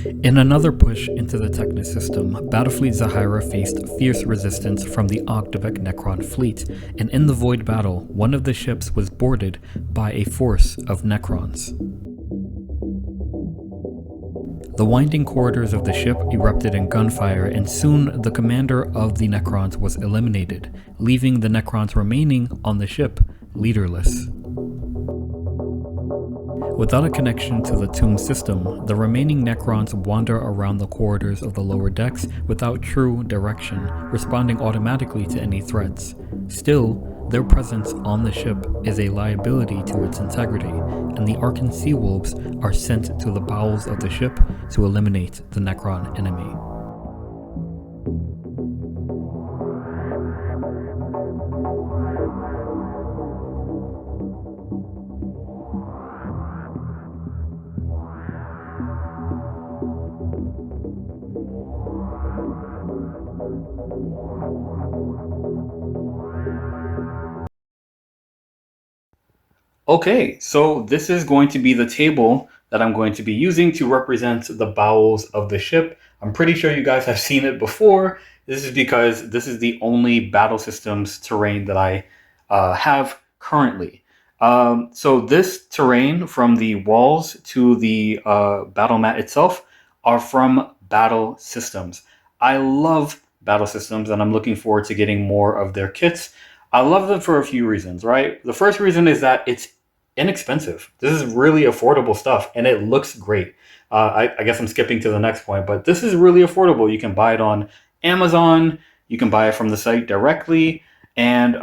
In another push into the Technis system, Battlefleet Zahirah faced fierce resistance from the Ogdevek Necron fleet, and in the Void battle, one of the ships was boarded by a force of Necrons. The winding corridors of the ship erupted in gunfire, and soon the commander of the Necrons was eliminated, leaving the Necrons remaining on the ship leaderless. Without a connection to the tomb system, the remaining Necrons wander around the corridors of the lower decks without true direction, responding automatically to any threats. Still, their presence on the ship is a liability to its integrity, and the arckan seawolves are sent to the bowels of the ship to eliminate the Necron enemy. Okay, so this is going to be the table that I'm going to be using to represent the bowels of the ship. I'm pretty sure you guys have seen it before. This is because this is the only battle systems terrain that I have currently. So this terrain from the walls to the battle mat itself are from battle systems. I love battle systems and I'm looking forward to getting more of their kits. I love them for a few reasons, right? The first reason is that it's inexpensive. This is really affordable stuff and it looks great. I guess I'm skipping to the next point, but this is really affordable. You can buy it on Amazon. You can buy it from the site directly. And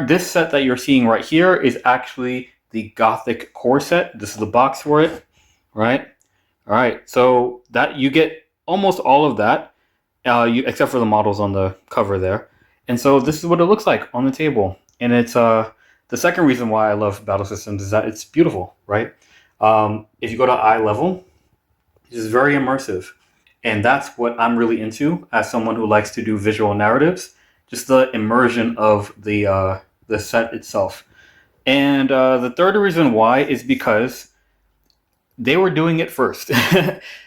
this set that you're seeing right here is actually the Gothic core set. This is the box for it, right? All right, so that you get almost all of that, except for the models on the cover there. And so this is what it looks like on the table. And it's the second reason why I love battle systems is that it's beautiful, right? If you go to eye level, it's very immersive. And that's what I'm really into as someone who likes to do visual narratives, just the immersion of the set itself. And the third reason why is because they were doing it first.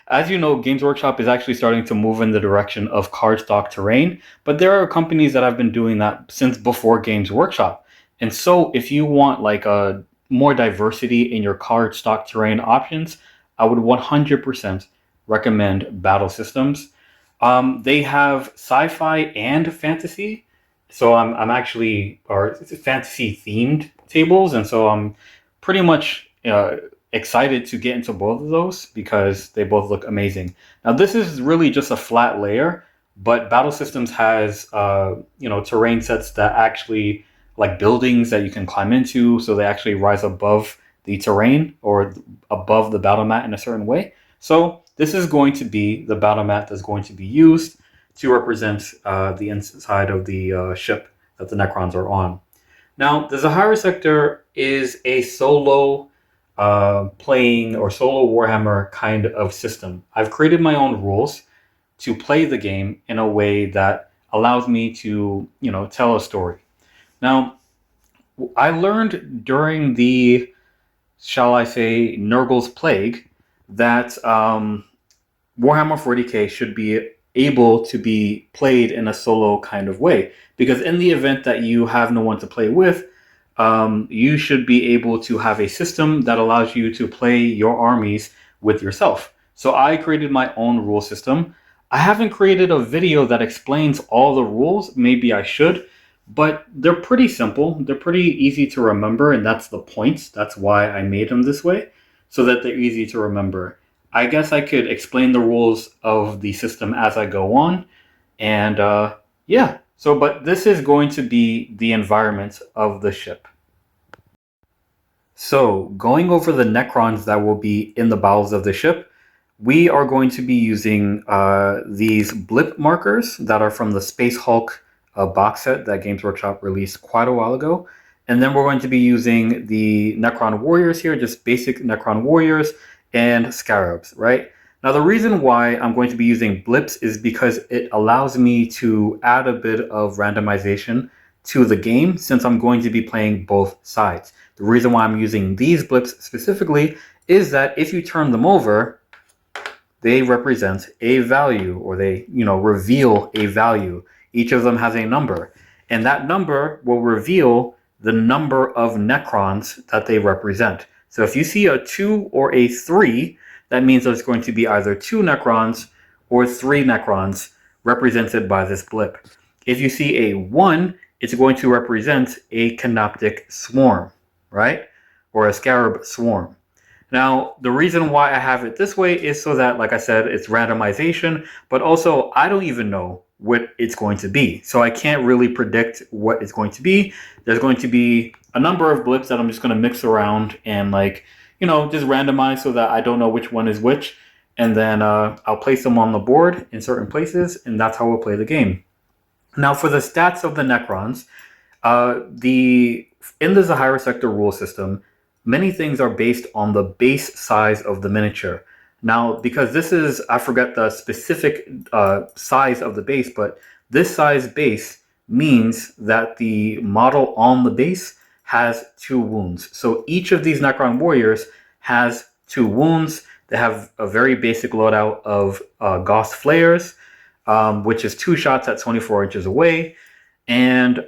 As you know, Games Workshop is actually starting to move in the direction of cardstock terrain, but there are companies that have been doing that since before Games Workshop. And so if you want like a more diversity in your cardstock terrain options, I would 100% recommend Battle Systems. They have sci-fi and fantasy. So I'm actually, or fantasy themed tables. And so I'm pretty much excited to get into both of those because they both look amazing. Now this is really just a flat layer, but Battle Systems has terrain sets that actually like buildings that you can climb into, so they actually rise above the terrain or above the battle mat in a certain way. So this is going to be the battle mat that's going to be used to represent the inside of the ship that the Necrons are on. Now the Zahirah sector is a solo playing or solo Warhammer kind of system. I've created my own rules to play the game in a way that allows me to, tell a story. Now, I learned during the, shall I say, Nurgle's Plague that Warhammer 40k should be able to be played in a solo kind of way. Because in the event that you have no one to play with, you should be able to have a system that allows you to play your armies with yourself. So I created my own rule system. I haven't created a video that explains all the rules. Maybe I should, but they're pretty simple. They're pretty easy to remember, and that's the point. That's why I made them this way, so that they're easy to remember. I guess I could explain the rules of the system as I go on, and yeah. So, but this is going to be the environment of the ship. So, going over the Necrons that will be in the bowels of the ship, we are going to be using these blip markers that are from the Space Hulk box set that Games Workshop released quite a while ago. And then we're going to be using the Necron warriors here, just basic Necron warriors and scarabs, right? Now, the reason why I'm going to be using blips is because it allows me to add a bit of randomization to the game since I'm going to be playing both sides. The reason why I'm using these blips specifically is that if you turn them over, they represent a value, or they, reveal a value. Each of them has a number, and that number will reveal the number of Necrons that they represent. So if you see a 2 or a 3, that means there's going to be either 2 Necrons or 3 Necrons represented by this blip. If you see a 1, it's going to represent a canoptic swarm, right? Or a scarab swarm. Now, the reason why I have it this way is so that, like I said, it's randomization, but also I don't even know what it's going to be. So I can't really predict what it's going to be. There's going to be a number of blips that I'm just going to mix around and just randomize so that I don't know which one is which. And then I'll place them on the board in certain places, and that's how we'll play the game. Now, for the stats of the Necrons, in the Zahirah sector rule system, many things are based on the base size of the miniature. Now, because this is, I forget the specific size of the base, but this size base means that the model on the base has 2 wounds. So each of these Necron warriors has 2 wounds. They have a very basic loadout of Gauss flares, which is 2 shots at 24 inches away, and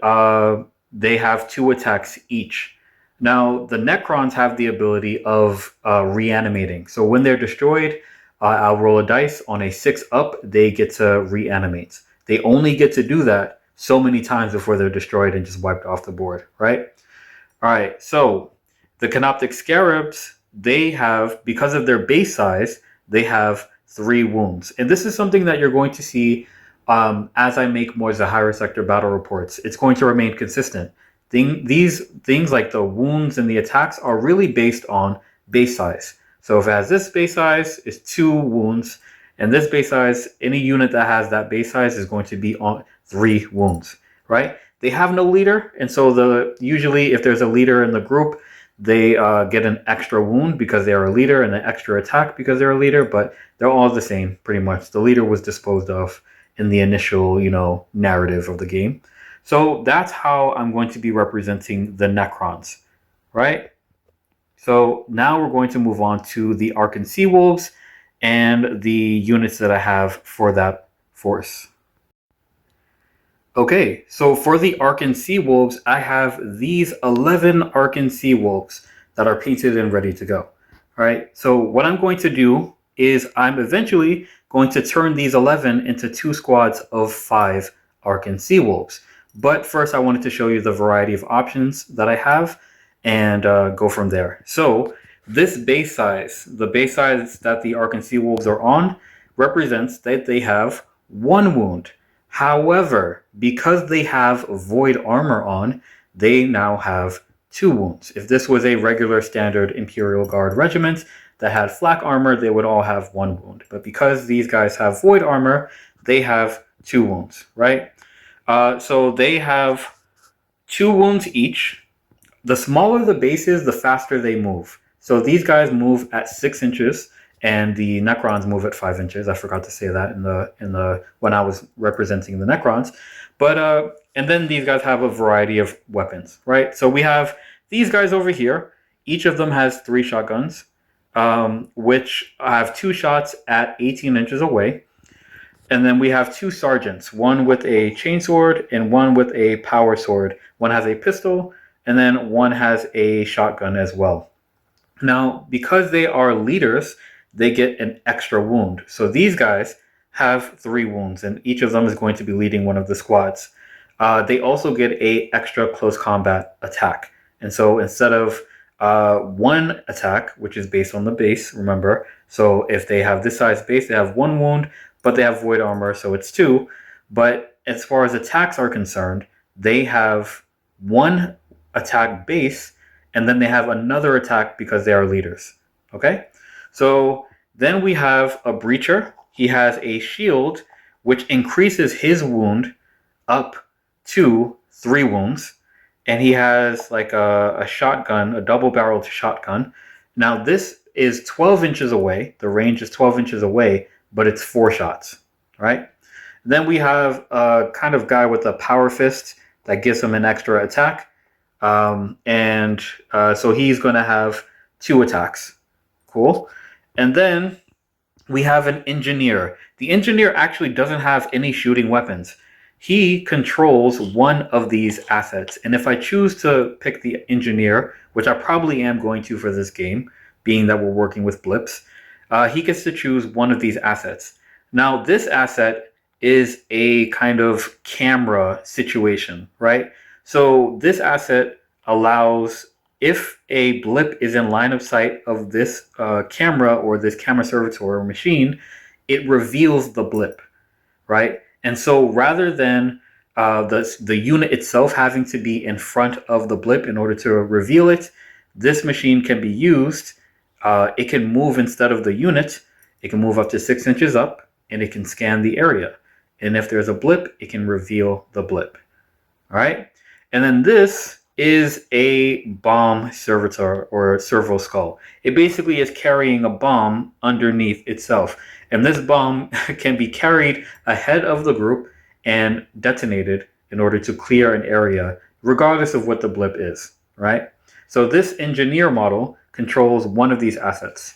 they have 2 attacks each. Now, the Necrons have the ability of reanimating. So when they're destroyed, I'll roll a dice. On a 6 up, they get to reanimate. They only get to do that so many times before they're destroyed and just wiped off the board, right? All right, so the Canoptic Scarabs, they have, because of their base size, they have 3 wounds. And this is something that you're going to see as I make more Zahirah sector battle reports. It's going to remain consistent. These things like the wounds and the attacks are really based on base size. So if it has this base size, it's 2 wounds, and this base size, any unit that has that base size is going to be on 3 wounds, right? They have no leader, and so usually if there's a leader in the group, they get an extra wound because they are a leader and an extra attack because they're a leader, but they're all the same pretty much. The leader was disposed of in the initial, narrative of the game. So that's how I'm going to be representing the Necrons, right? So now we're going to move on to the Arckan Seawolves and the units that I have for that force. Okay, so for the Arckan Seawolves, I have these 11 Arckan Seawolves that are painted and ready to go. All right, so what I'm going to do is I'm eventually going to turn these 11 into 2 squads of 5 Arckan Seawolves. But first, I wanted to show you the variety of options that I have and go from there. So this base size, the base size that the Arckan Seawolves are on, represents that they have 1 wound. However, because they have void armor on, they now have 2 wounds. If this was a regular standard Imperial Guard regiment that had flak armor, they would all have 1 wound. But because these guys have void armor, they have 2 wounds, right? So they have 2 wounds each. The smaller the base is, the faster they move. So these guys move at 6 inches, and the Necrons move at 5 inches. I forgot to say that in the when I was representing the Necrons. But and then these guys have a variety of weapons, right? So we have these guys over here. Each of them has 3 shotguns, which have 2 shots at 18 inches away. And then we have 2 sergeants, one with a chainsword and one with a power sword. One has a pistol, and then one has a shotgun as well. Now, because they are leaders, they get an extra wound. So these guys have 3 wounds, and each of them is going to be leading one of the squads. They also get a extra close combat attack. And so instead of 1 attack, which is based on the base, remember, so if they have this size base, they have 1 wound, but they have void armor, so it's 2. But as far as attacks are concerned, they have 1 attack base, and then they have another attack because they are leaders. Okay? So then we have a breacher. He has a shield, which increases his wound up to 3 wounds. And he has like a shotgun, a double-barreled shotgun. Now this is 12 inches away. The range is 12 inches away, but it's 4 shots, right? Then we have a kind of guy with a power fist that gives him an extra attack. So he's going to have 2 attacks. Cool. And then we have an engineer. The engineer actually doesn't have any shooting weapons. He controls one of these assets. And if I choose to pick the engineer, which I probably am going to for this game, being that we're working with blips, he gets to choose one of these assets. Now, this asset is a kind of camera situation, right? So this asset allows, if a blip is in line of sight of this camera or this camera servitor or machine, it reveals the blip, right? And so rather than the unit itself having to be in front of the blip in order to reveal it, this machine can be used. It can move instead of the unit. It can move up to 6 inches up, and it can scan the area. And if there's a blip, it can reveal the blip. All right? And then this is a bomb servitor or servo skull. It basically is carrying a bomb underneath itself. And this bomb can be carried ahead of the group and detonated in order to clear an area, regardless of what the blip is, right? So this engineer model controls one of these assets.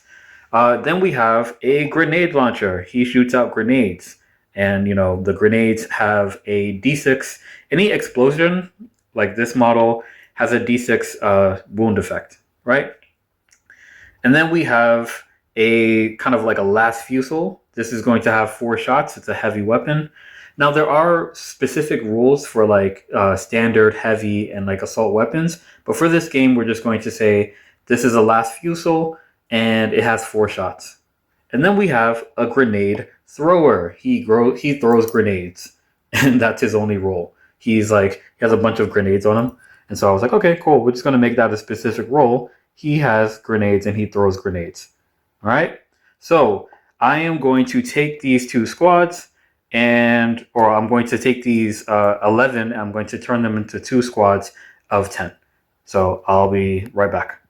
Then we have a grenade launcher. He shoots out grenades. And, the grenades have a D6. Any explosion, like this model, has a D6 wound effect, right? And then we have a kind of like a last fusel. This is going to have 4 shots. It's a heavy weapon. Now, there are specific rules for like standard, heavy, and like assault weapons. But for this game, we're just going to say this is a last fusel, and it has 4 shots. And then we have a grenade thrower. He throws grenades, and that's his only role. He has a bunch of grenades on him. And so I was like, okay, cool. We're just going to make that a specific role. He has grenades and he throws grenades. All right. So I am going to take these 2 squads or I'm going to take these 11 and I'm going to turn them into 2 squads of 10. So I'll be right back.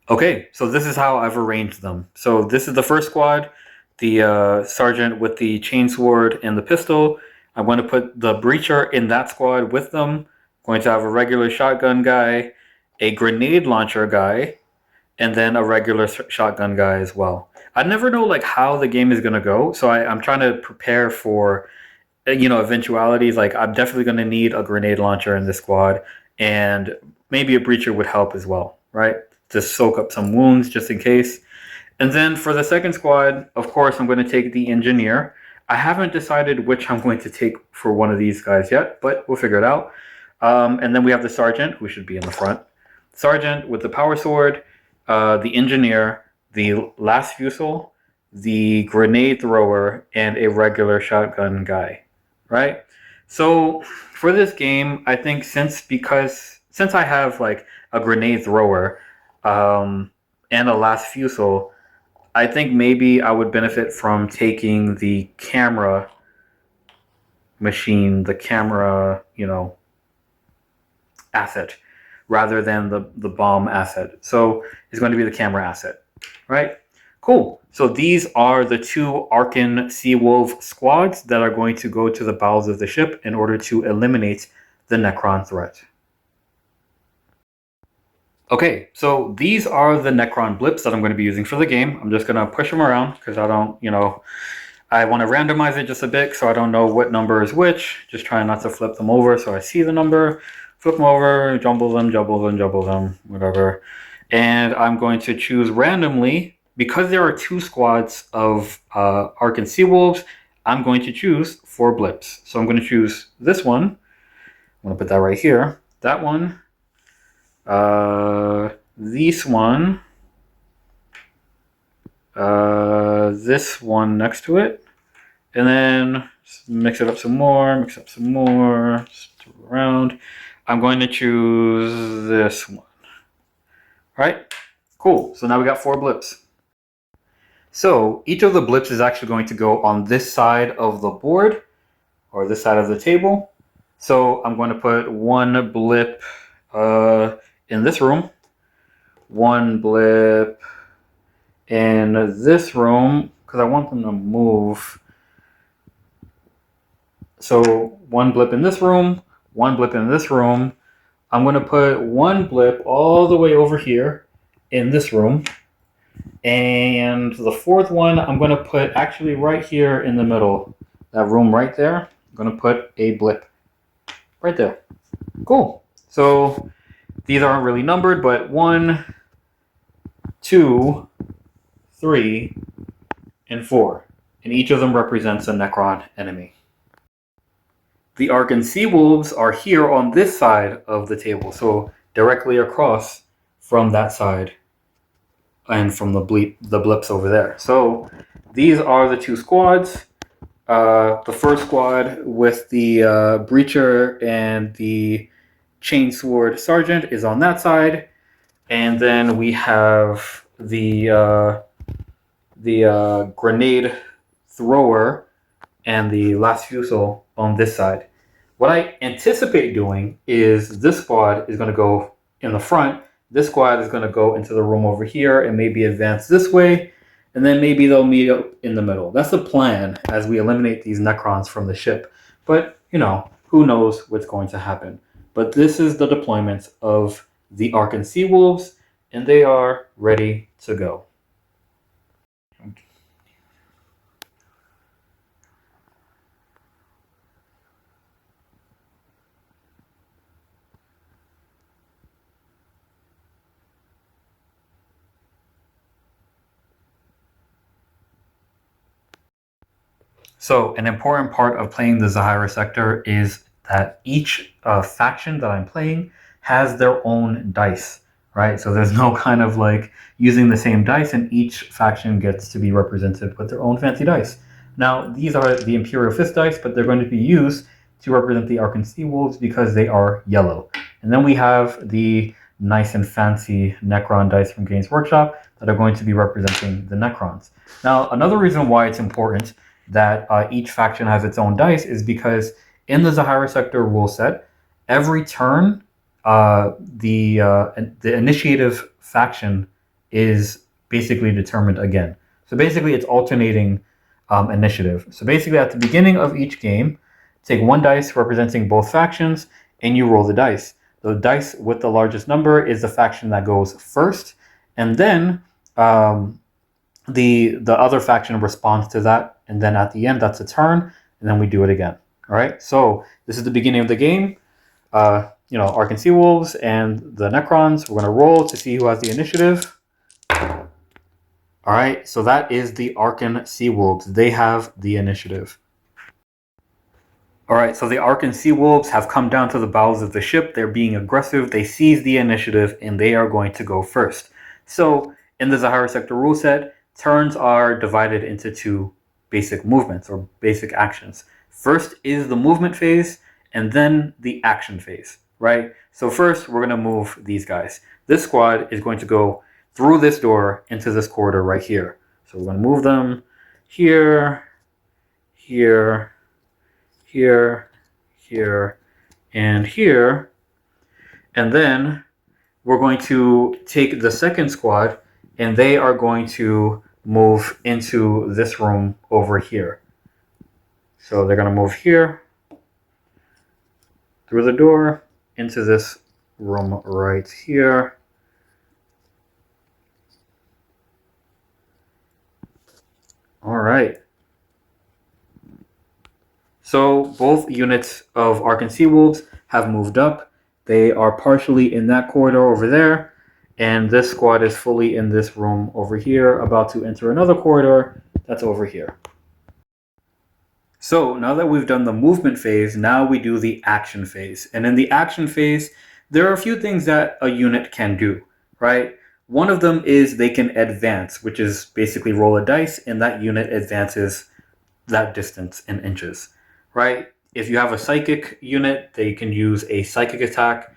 Okay, so this is how I've arranged them. So this is the first squad, the sergeant with the chainsword and the pistol. I'm going to put the breacher in that squad with them. I'm going to have a regular shotgun guy, a grenade launcher guy, and then a regular shotgun guy as well. I never know how the game is going to go, so I'm trying to prepare for eventualities. I'm definitely going to need a grenade launcher in this squad, and maybe a breacher would help as well, right? To soak up some wounds just in case. And then for the second squad, of course, I'm going to take the engineer. I haven't decided which I'm going to take for one of these guys yet, but we'll figure it out. And then we have the sergeant, who should be in the front. Sergeant with the power sword, the engineer, the last fusel, the grenade thrower, and a regular shotgun guy, right? So for this game, I think since I have a grenade thrower and a last fusel, I think maybe I would benefit from taking the camera machine, the camera, asset, rather than the bomb asset. So it's going to be the camera asset, right? Cool. So these are the 2 Arckan Seawolf squads that are going to go to the bowels of the ship in order to eliminate the Necron threat. Okay, so these are the Necron blips that I'm going to be using for the game. I'm just going to push them around because I don't, I want to randomize it just a bit so I don't know what number is which. Just trying not to flip them over so I see the number. Flip them over, jumble them, whatever. And I'm going to choose randomly. Because there are 2 squads of Arckan Seawolves, I'm going to choose 4 blips. So I'm going to choose this one. I'm going to put that right here. That one. This one. This one next to it. And then mix it up some more, stir around. I'm going to choose this one. All right, cool. So now we got 4 blips. So each of the blips is actually going to go on this side of the board or this side of the table. So I'm going to put 1 blip in this room, 1 blip in this room because I want them to move. So 1 blip in this room, 1 blip in this room. I'm going to put 1 blip all the way over here in this room. And the fourth one, I'm going to put actually right here in the middle, that room right there. I'm going to put a blip right there. Cool. So these aren't really numbered, but 1, 2, 3, and 4. And each of them represents a Necron enemy. The arckan seawolves are here on this side of the table, so directly across from that side and from the blips over there. So these are the two squads. The first squad with the breacher and the chainsword sergeant is on that side, and then we have the grenade thrower and the last fusel on this side. What I anticipate doing is this squad is going to go in the front. This squad is going to go into the room over here and maybe advance this way. And then maybe they'll meet up in the middle. That's the plan as we eliminate these Necrons from the ship. But, you know, who knows what's going to happen. But this is the deployment of the arckan seawolves, and they are ready to go. So an important part of playing the Zahirah sector is that each faction that I'm playing has their own dice, right? So there's no kind of like using the same dice, and each faction gets to be represented with their own fancy dice. Now, these are the Imperial Fist dice, but they're going to be used to represent the arckan seawolves because they are yellow. And then we have the nice and fancy Necron dice from Games Workshop that are going to be representing the Necrons. Now, another reason why it's important that each faction has its own dice is because in the Zahirah sector rule set, every turn the initiative faction is basically determined again. So basically, it's alternating initiative. So basically, at the beginning of each game, take one dice representing both factions, and you roll the dice. The dice with the largest number is the faction that goes first, and then the other faction responds to that, and then at the end, that's a turn, and then we do it again. All right. So this is the beginning of the game. You know, arckan seawolves and the Necrons. We're going to roll to see who has the initiative. All right. So that is the arckan seawolves. They have the initiative. All right. So the arckan seawolves have come down to the bows of the ship. They're being aggressive. They seize the initiative, and they are going to go first. So in the Zahirah sector rule set, turns are divided into two basic movements or basic actions. First is the movement phase, and then the action phase, right? So first, we're going to move these guys. This squad is going to go through this door into this corridor right here. So we're going to move them here, here, here, here, and here. And then we're going to take the second squad, and they are going to move into this room over here. So they're going to move here, through the door, into this room right here. All right. So both units of arckan seawolves have moved up. They are partially in that corridor over there, and this squad is fully in this room over here, about to enter another corridor that's over here. So now that we've done the movement phase, now we do the action phase. And in the action phase, there are a few things that a unit can do, right? One of them is they can advance, which is basically roll a dice, and that unit advances that distance in inches, right? If you have a psychic unit, they can use a psychic attack,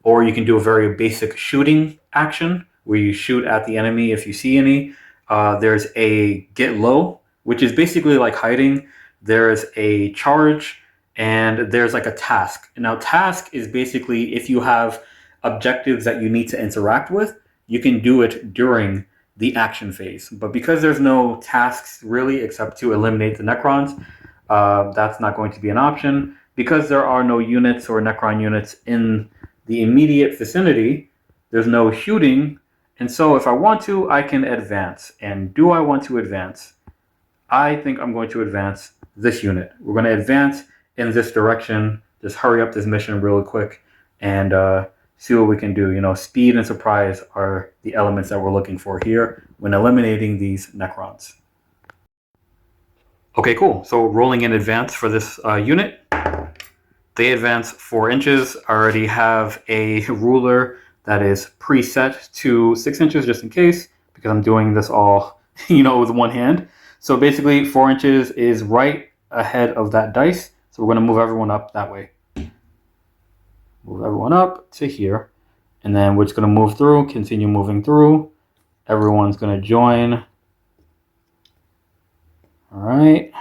or you can do a very basic shooting action where you shoot at the enemy if you see any. There's a get low, which is basically like hiding. There's a charge, and there's like a task. And now task is basically if you have objectives that you need to interact with, you can do it during the action phase. But because there's no tasks really except to eliminate the Necrons, that's not going to be an option. Because there are no units or Necron units in the immediate vicinity, there's no shooting, And so if I want to, I can advance. And do I want to advance? I think I'm going to advance this unit. We're going to advance in this direction. Just hurry up this mission real quick and see what we can do. You know, speed and surprise are the elements that we're looking for here when eliminating these Necrons. Okay, cool. So rolling in advance for this unit. They advance 4 inches. I already have a ruler that is preset to 6 inches just in case, because I'm doing this all, you know, with one hand. So basically 4 inches is right ahead of that dice. So we're going to move everyone up that way. Move everyone up to here. And then we're just going to move through, continue moving through. Everyone's going to join. All right.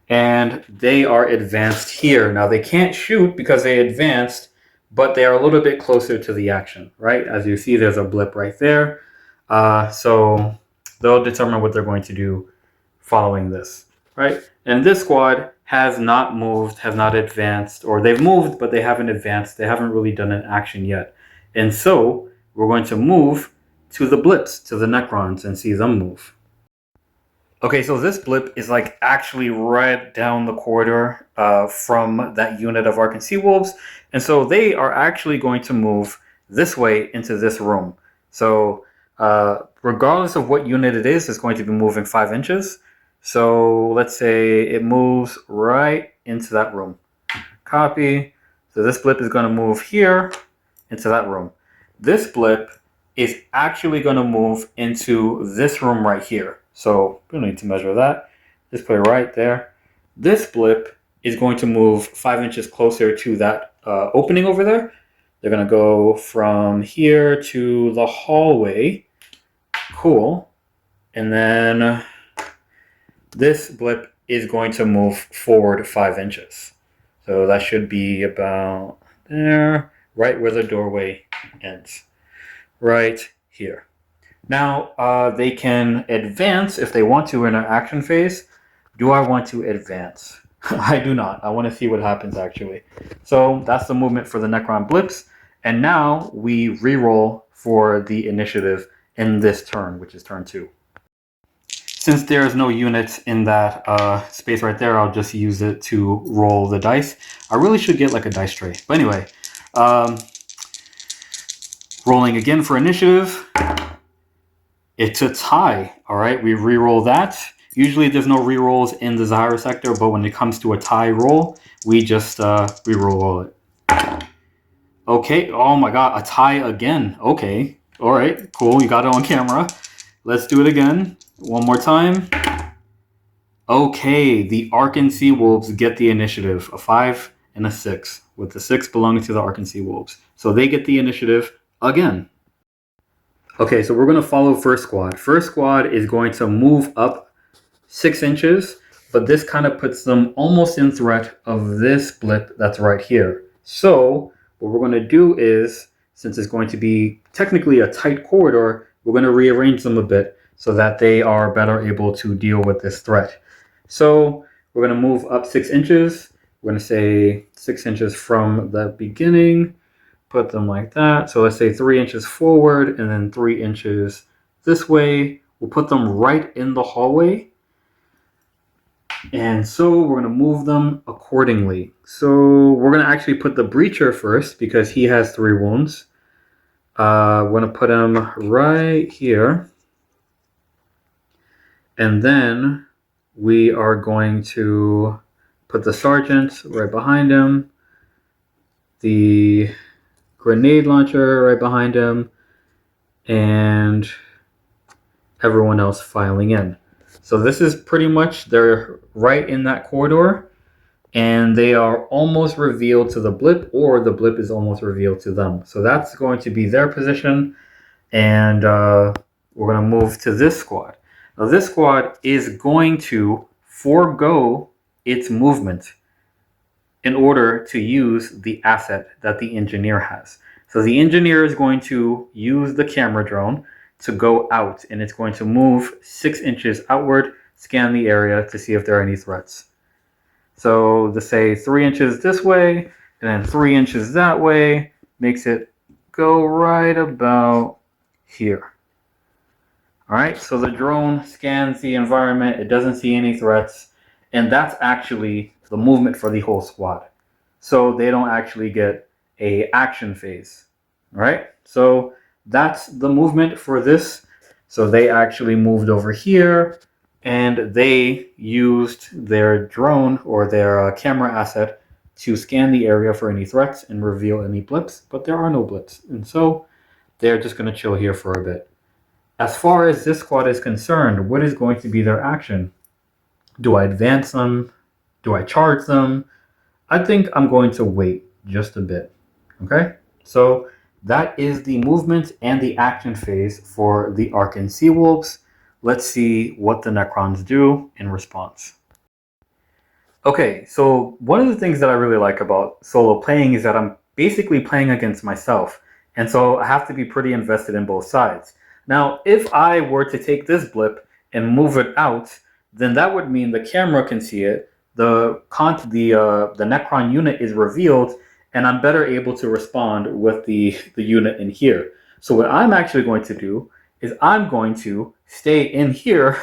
And they are advanced here. Now they can't shoot because they advanced, but they are a little bit closer to the action, right? As you see, there's a blip right there. So they'll determine what they're going to do following this, right? And this squad has not moved, has not advanced, or they've moved, but they haven't advanced. They haven't really done an action yet. And so we're going to move to the blips, to the Necrons, and see them move. Okay, so this blip is like actually right down the corridor from that unit of arckan seawolves. And so they are actually going to move this way into this room. So regardless of what unit it is, it's going to be moving 5 inches. So let's say it moves right into that room. Copy. So this blip is going to move here into that room. This blip is actually going to move into this room right here. So we don't need to measure that. Just put it right there. This blip is going to move 5 inches closer to that opening over there. They're going to go from here to the hallway. Cool. And then this blip is going to move forward 5 inches. So that should be about there, right where the doorway ends. Right here. Now, they can advance if they want to in an action phase. Do I want to advance? I do not. I want to see what happens, actually. So that's the movement for the Necron blips. And now we re-roll for the initiative in this turn, which is turn 2. Since there's no units in that space right there, I'll just use it to roll the dice. I really should get like a dice tray. But anyway, rolling again for initiative. It's a tie. All right, we re-roll that. Usually there's no re-rolls in the Zahirah sector, but when it comes to a tie roll, we just re-roll it. Okay, oh my god, a tie again. Okay, all right, cool, you got it on camera. Let's do it again, one more time. Okay, the arckan seawolves get the initiative, a 5 and a 6, with the 6 belonging to the arckan seawolves. So they get the initiative again. Okay, so we're going to follow first squad. First squad is going to move up 6 inches, but this kind of puts them almost in threat of this blip that's right here. So what we're going to do is, since it's going to be technically a tight corridor, we're going to rearrange them a bit so that they are better able to deal with this threat. So we're going to move up 6 inches. We're going to say 6 inches from the beginning. Put them like that. So let's say 3 inches forward and then 3 inches this way. We'll put them right in the hallway. And so we're going to move them accordingly. So we're going to actually put the breacher first because he has 3 wounds. We're going to put him right here. And then we are going to put the sergeant right behind him. The grenade launcher right behind him, and everyone else filing in. So this is pretty much, they're right in that corridor, and they are almost revealed to the blip, or the blip is almost revealed to them. So that's going to be their position, and we're going to move to this squad. Now this squad is going to forego its movement in order to use the asset that the engineer has. So the engineer is going to use the camera drone to go out, and it's going to move 6 inches outward, scan the area to see if there are any threats. So to say 3 inches this way, and then 3 inches that way, makes it go right about here. All right, so the drone scans the environment. It doesn't see any threats. And that's actually the movement for the whole squad. So they don't actually get a action phase. All right, so that's the movement for this. So they actually moved over here and they used their drone or their camera asset to scan the area for any threats and reveal any blips, but there are no blips. And so they're just going to chill here for a bit. As far as this squad is concerned, what is going to be their action? Do I advance them? Do I charge them? I think I'm going to wait just a bit. Okay? So that is the movement and the action phase for the Arckan Seawolves. Let's see what the Necrons do in response. Okay, so one of the things that I really like about solo playing is that I'm basically playing against myself. And so I have to be pretty invested in both sides. Now, if I were to take this blip and move it out, then that would mean the camera can see it, the Necron unit is revealed, and I'm better able to respond with the unit in here. So what I'm actually going to do is I'm going to stay in here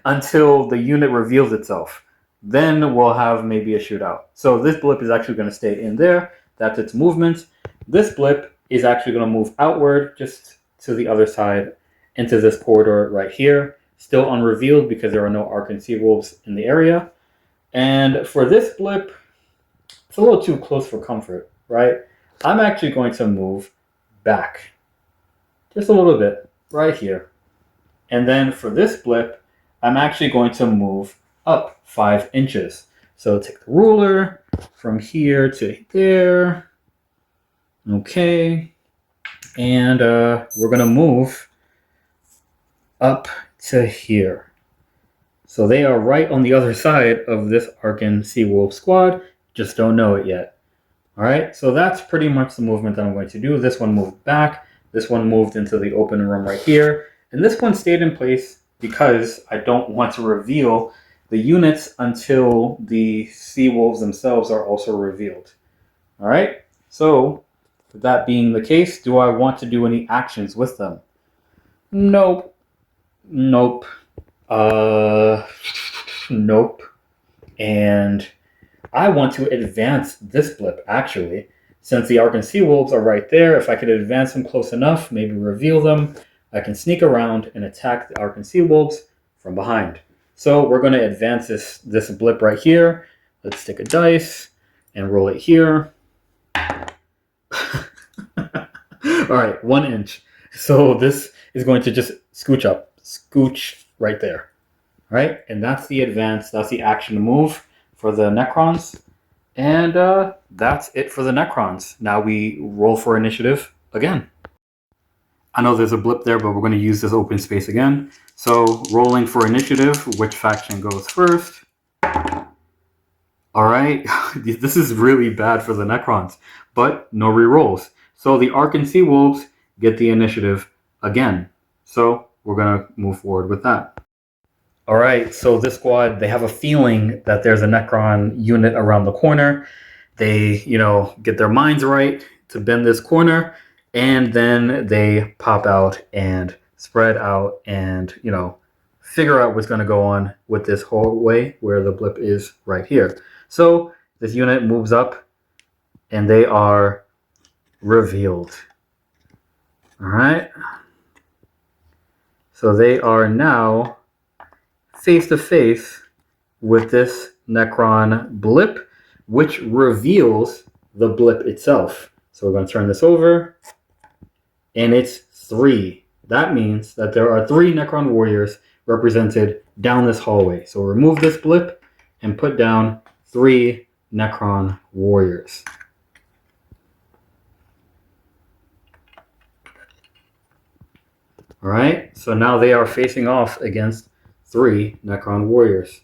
until the unit reveals itself. Then we'll have maybe a shootout. So this blip is actually going to stay in there. That's its movement. This blip is actually going to move outward just to the other side into this corridor right here. Still unrevealed because there are no Arckan Seawolves in the area. And for this blip, it's a little too close for comfort, right? I'm actually going to move back just a little bit right here. And then for this blip, I'm actually going to move up 5 inches. So take the ruler from here to there. Okay. And we're going to move up to here. So they are right on the other side of this Arckan Seawolf squad. Just don't know it yet. All right, so that's pretty much the movement that I'm going to do. This one moved back. This one moved into the open room right here. And this one stayed in place because I don't want to reveal the units until the Seawolves themselves are also revealed. All right, so with that being the case, do I want to do any actions with them? Nope. Nope. Nope. And I want to advance this blip, actually. Since the Arckan Seawolves are right there, if I could advance them close enough, maybe reveal them, I can sneak around and attack the Arckan Seawolves from behind. So we're going to advance this blip right here. Let's stick a dice and roll it here. All right, 1 inch. So this is going to just scooch right there. All right, and that's the advance, that's the action move for the Necrons. And that's it for the Necrons. Now we roll for initiative again. I know there's a blip there, but we're going to use this open space again. So rolling for initiative, which faction goes first? All right, this is really bad for the Necrons, but no rerolls. So the Arckan Seawolves get the initiative again. So we're going to move forward with that. All right, so this squad, they have a feeling that there's a Necron unit around the corner. They, get their minds right to bend this corner, and then they pop out and spread out and, figure out what's going to go on with this hallway where the blip is right here. So this unit moves up, and they are revealed. All right. So they are now face to face with this Necron blip, which reveals the blip itself. So we're going to turn this over, and it's 3. That means that there are 3 Necron warriors represented down this hallway. So remove this blip and put down 3 Necron warriors. All right, so now they are facing off against 3 Necron warriors.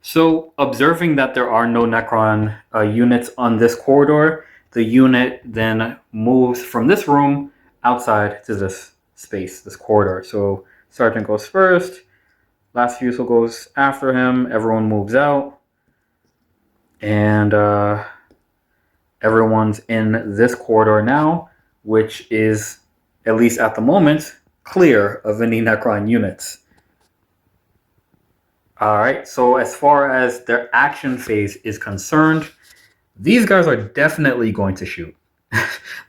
So observing that there are no Necron units on this corridor, the unit then moves from this room outside to this space, this corridor. So Sergeant goes first, last fusel goes after him, everyone moves out, and everyone's in this corridor now, which is, at least at the moment, clear of any Necron units. Alright, so as far as their action phase is concerned, these guys are definitely going to shoot.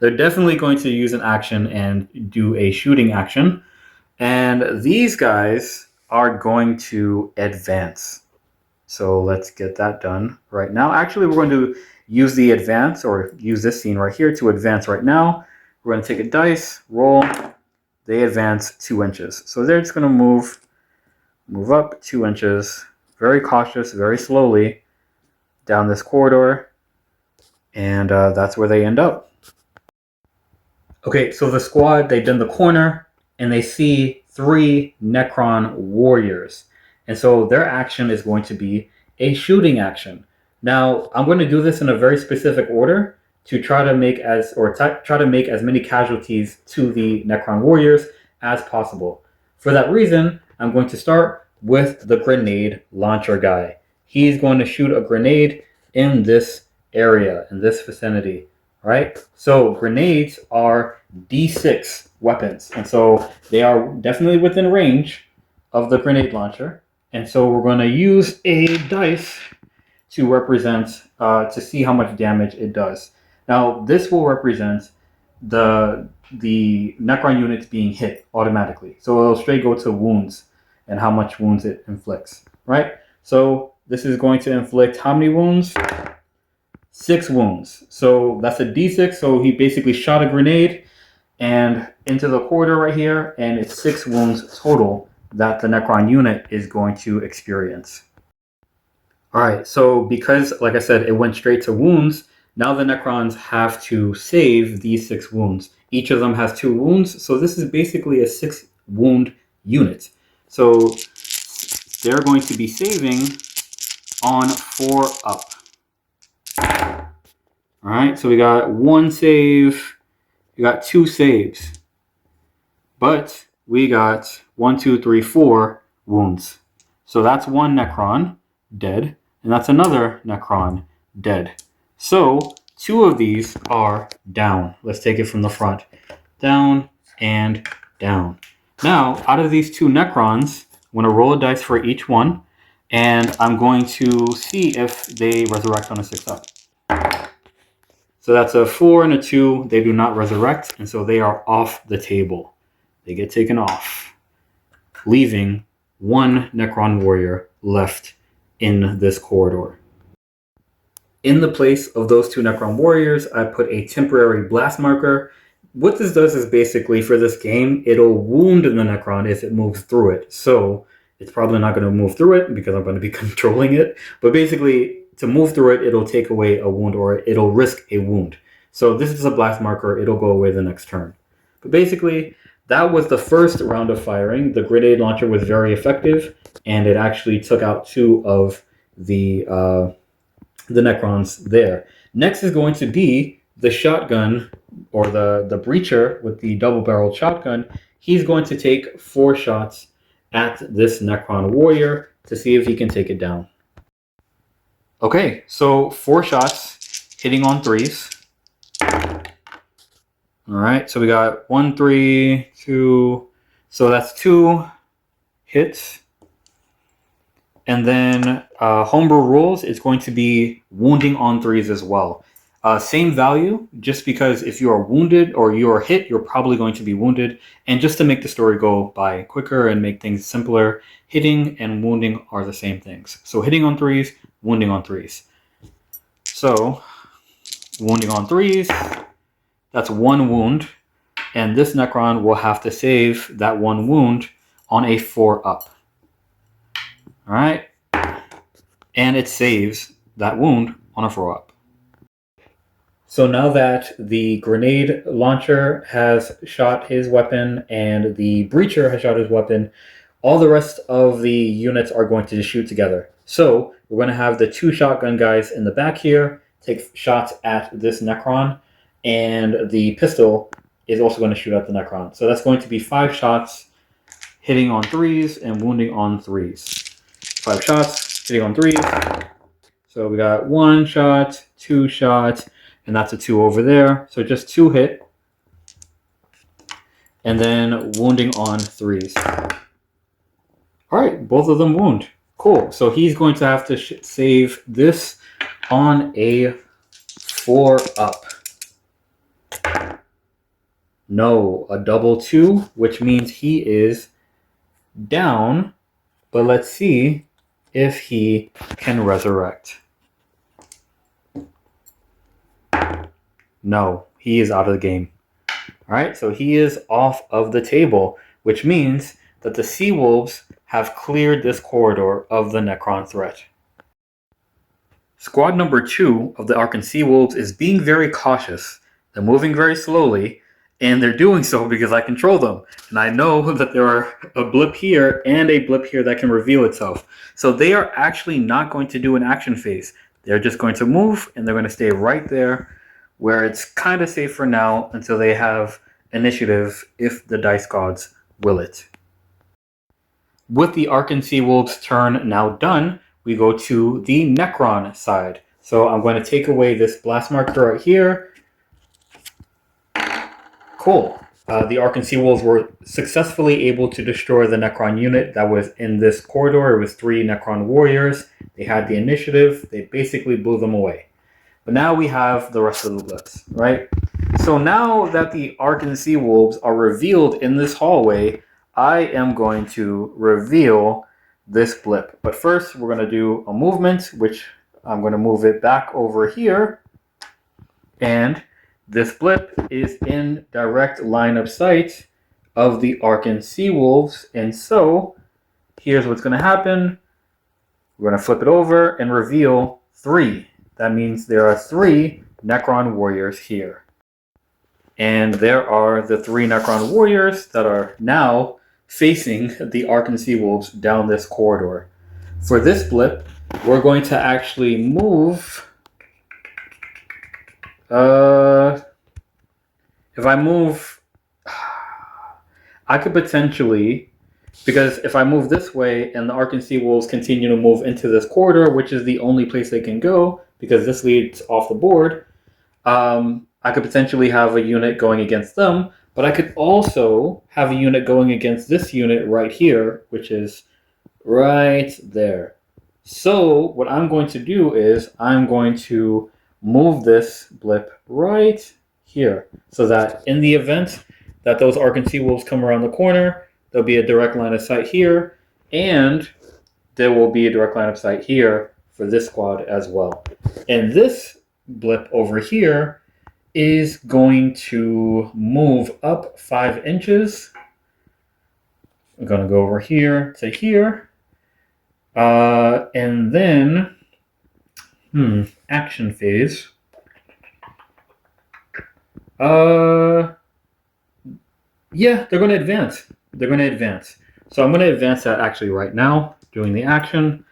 They're definitely going to use an action and do a shooting action. And these guys are going to advance. So let's get that done right now. Actually, we're going to use the advance, or use this scene right here to advance right now. We're going to take a dice, roll. They advance 2 inches. So they're just going to move up 2 inches, very cautious, very slowly down this corridor. And that's where they end up. Okay, so the squad, they've done the corner, and they see 3 Necron warriors. And so their action is going to be a shooting action. Now, I'm going to do this in a very specific order to try to make as many casualties to the Necron warriors as possible. For that reason, I'm going to start with the grenade launcher guy. He's going to shoot a grenade in this area, in this vicinity. Right? So grenades are D6 weapons. And so they are definitely within range of the grenade launcher. And so we're going to use a dice to represent, to see how much damage it does. Now, this will represent the Necron units being hit automatically. So it'll straight go to wounds and how much wounds it inflicts. Right? So this is going to inflict how many wounds? 6 wounds. So that's a D6. So he basically shot a grenade and into the corridor right here, and it's 6 wounds total that the Necron unit is going to experience. Alright, so because, like I said, it went straight to wounds, now the Necrons have to save these 6 wounds. Each of them has 2 wounds, so this is basically a 6 wound unit. So they're going to be saving on 4 up. All right, so we got 1 save, we got 2 saves, but we got 1, 2, 3, 4 wounds. So that's 1 Necron dead, and that's another Necron dead. So 2 of these are down. Let's take it from the front. Down and down. Now, out of these 2 Necrons, I'm going to roll a dice for each one, and I'm going to see if they resurrect on a 6 up. So that's a 4 and a 2. They do not resurrect, and so they are off the table. They get taken off, leaving 1 Necron warrior left in this corridor. In the place of those 2 Necron warriors, I put a temporary blast marker. What this does is basically, for this game, it'll wound the Necron if it moves through it. So it's probably not going to move through it because I'm going to be controlling it. But basically, to move through it, it'll take away a wound, or it'll risk a wound. So this is a blast marker. It'll go away the next turn. But basically, that was the first round of firing. The grenade launcher was very effective, and it actually took out 2 of the Necrons there. Next is going to be the shotgun, or the breacher with the double-barreled shotgun. He's going to take 4 shots at this Necron warrior to see if he can take it down. Okay, so 4 shots hitting on 3s. All right, so we got 1, 3, 2. So that's 2 hits. And then homebrew rules is going to be wounding on 3s as well. Same value, just because if you are wounded or you are hit, you're probably going to be wounded. And just to make the story go by quicker and make things simpler, hitting and wounding are the same things. So hitting on 3s, wounding on 3s. So wounding on 3s, that's 1 wound. And this Necron will have to save that 1 wound on a 4 up. All right. And it saves that wound on a 4 up. So now that the grenade launcher has shot his weapon and the breacher has shot his weapon, all the rest of the units are going to shoot together. So we're going to have the 2 shotgun guys in the back here take shots at this Necron, and the pistol is also going to shoot at the Necron. So that's going to be 5 shots hitting on 3s and wounding on 3s. 5 shots hitting on 3s. So we got 1 shot, 2 shots, and that's a 2 over there. So just 2 hit. and then wounding on 3s. All right, both of them wound. Cool. So he's going to have to save this on a 4 up. No, a double 2, which means he is down. But let's see if he can resurrect. No, he is out of the game. All right, so he is off of the table, which means that the seawolves have cleared this corridor of the Necron threat. Squad number 2 of the Arckan Seawolves is being very cautious. They're moving very slowly, and they're doing so because I control them. And I know that there are a blip here and a blip here that can reveal itself. So they are actually not going to do an action phase. They're just going to move, and they're going to stay right there where it's kind of safe for now until they have initiative if the dice gods will it. With the Arckan Seawolves turn now done, we go to the Necron side. So I'm going to take away this blast marker right here. Cool. The Arckan Seawolves were successfully able to destroy the Necron unit that was in this corridor. It was 3 Necron warriors. They had the initiative. They basically blew them away. But now we have the rest of the blips, right? So now that the Arckan Seawolves are revealed in this hallway, I am going to reveal this blip. But first, we're going to do a movement, which I'm going to move it back over here. And this blip is in direct line of sight of the Arckan Seawolves. And so, here's what's going to happen. We're going to flip it over and reveal 3. That means there are 3 Necron warriors here. And there are the 3 Necron warriors that are now facing the Arckan Seawolves down this corridor. For this blip, we're going to actually move... if I move... I could potentially... Because if I move this way and the Arckan Seawolves continue to move into this corridor, which is the only place they can go, because this leads off the board, I could potentially have a unit going against them, but I could also have a unit going against this unit right here, which is right there. So what I'm going to do is I'm going to move this blip right here, so that in the event that those Arckan Seawolves come around the corner, there'll be a direct line of sight here, and there will be a direct line of sight here for this squad as well. And this blip over here is going to move up 5 inches. I'm going to go over here to here. And then, action phase. Yeah, they're going to advance. They're going to advance. So I'm going to advance that actually right now, doing the action.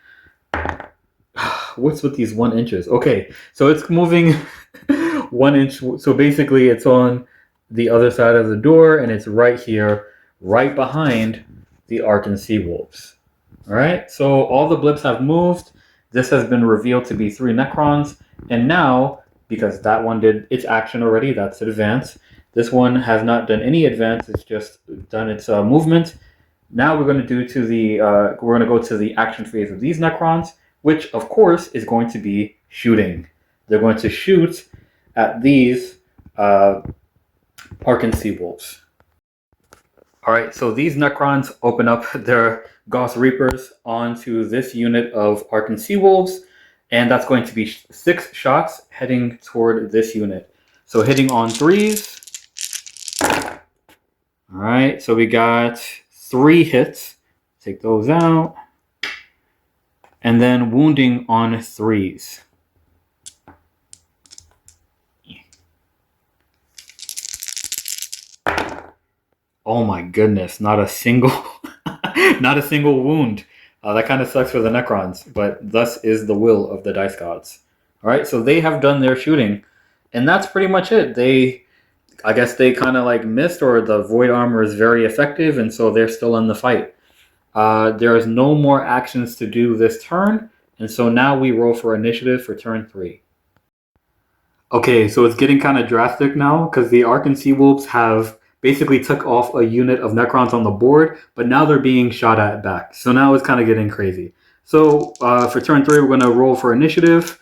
What's with these 1 inches? Okay, so it's moving 1 inch. So basically it's on the other side of the door, and it's right here, right behind the Arckan Seawolves. All right, so all the blips have moved. This has been revealed to be 3 Necrons. And now, because that one did its action already, that's advance. This one has not done any advance. It's just done its movement. Now we're going to do to the we're going to go to the action phase of these Necrons, which of course is going to be shooting. They're going to shoot at these Arckan Seawolves. All right, so these Necrons open up their Gauss Reapers onto this unit of Arckan Seawolves, and that's going to be 6 shots heading toward this unit. So hitting on 3s. All right, so we got 3 hits. Take those out. And then wounding on 3s. Oh my goodness, not a single not a single wound. That kind of sucks for the Necrons, but thus is the will of the dice gods. All right, so they have done their shooting, and that's pretty much it. I guess they kind of like missed, or the void armor is very effective, and so they're still in the fight. There is no more actions to do this turn, and so now we roll for initiative for turn 3. Okay, so it's getting kind of drastic now, because the Arckan Seawolves have basically took off a unit of Necrons on the board, but now they're being shot at back. So now it's kind of getting crazy. So for turn 3, we're going to roll for initiative.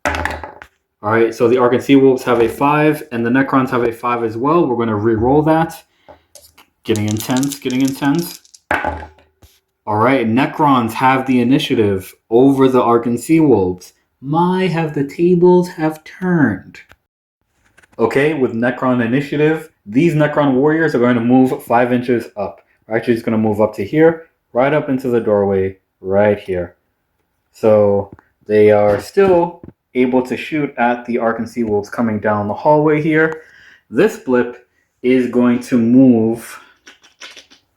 All right, so the Arckan Seawolves have a 5, and the Necrons have a 5 as well. We're going to re-roll that. Getting intense, getting intense. All right, Necrons have the initiative over the Arckan Seawolves. Have the tables have turned. Okay, with Necron initiative, these Necron warriors are going to move 5 inches up. We're actually just going to move up to here, right up into the doorway, right here. So they are still able to shoot at the Arckan Seawolves coming down the hallway here. This blip is going to move,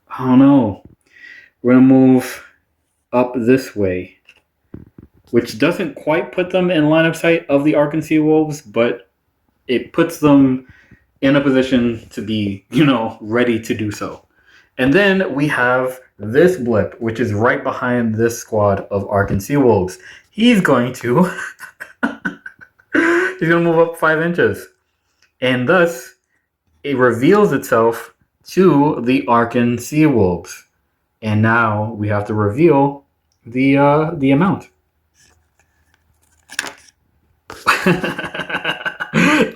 I don't know, we're going to move up this way, which doesn't quite put them in line of sight of the Arckan Seawolves, but it puts them in a position to be, ready to do so. And then we have this blip, which is right behind this squad of Arckan Seawolves. He's going to he's going to move up 5 inches. And thus, it reveals itself to the Arckan Seawolves. And now we have to reveal the amount.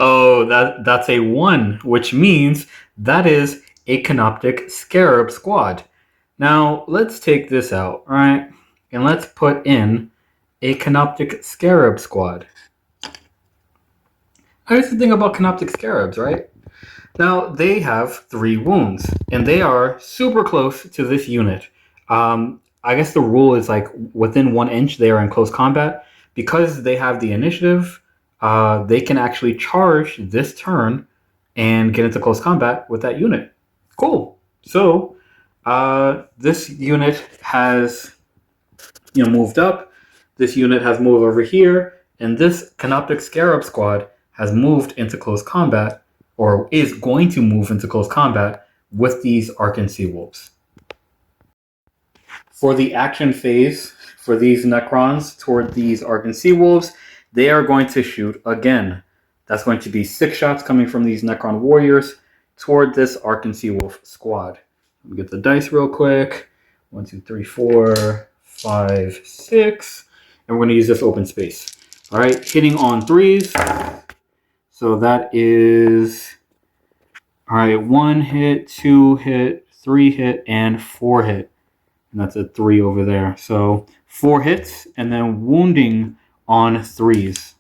Oh, that's a 1, which means that is a Canoptic Scarab squad. Now, let's take this out, right? And let's put in a Canoptic Scarab squad. Here's the thing about Canoptic Scarabs, right? Now, they have 3 wounds, and they are super close to this unit. I guess the rule is like within 1 inch they are in close combat. Because they have the initiative, they can actually charge this turn and get into close combat with that unit. Cool. So this unit has moved up. This unit has moved over here, and this Canoptic Scarab squad has moved into close combat, or is going to move into close combat with these Arckan Seawolves. For the action phase, for these Necrons toward these Arckan Seawolves, they are going to shoot again. That's going to be 6 shots coming from these Necron warriors toward this Arckan Seawolf squad. Let me get the dice real quick. 1, 2, 3, 4, 5, 6. And we're going to use this open space. All right, hitting on 3s. So that is, all right, 1 hit, 2 hit, 3 hit, and 4 hit. And that's a 3 over there. So 4 hits, and then wounding on 3s.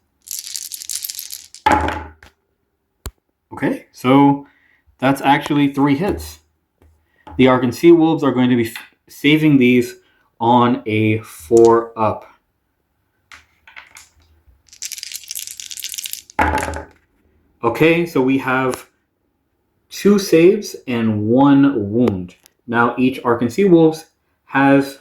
Okay, so that's actually 3 hits. The Arckan Seawolves are going to be saving these on a 4 up. Okay, so we have 2 saves and 1 wound. Now each Arckan Seawolves has